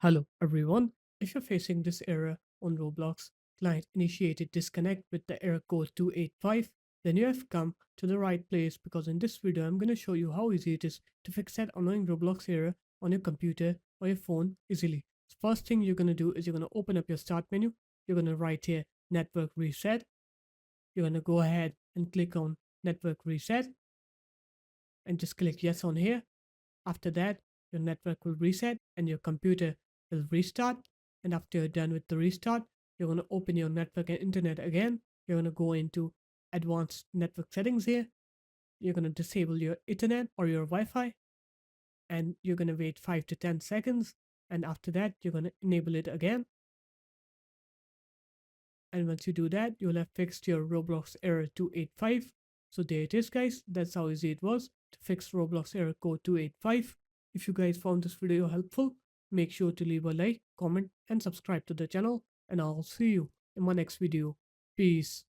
Hello everyone. If you're facing this error on Roblox, client initiated disconnect with the error code 285, then you have come to the right place because in this video I'm going to show you how easy it is to fix that annoying Roblox error on your computer or your phone easily. First thing you're going to do is you're going to open up your start menu. You're going to write here network reset. You're going to go ahead and click on network reset and just click yes on here. After that, your network will reset and your computer will restart. And after you're done with the restart, you're going to open your network and internet again. You're going to go into advanced network settings here. You're going to disable your internet or your Wi-Fi and you're going to wait 5 to 10 seconds. And after that, you're going to enable it again. And once you do that, you'll have fixed your Roblox error 285. So there it is, guys. That's how easy it was to fix Roblox error code 285. If you guys found this video helpful, make sure to leave a like, comment, and subscribe to the channel. And I'll see you in my next video. Peace.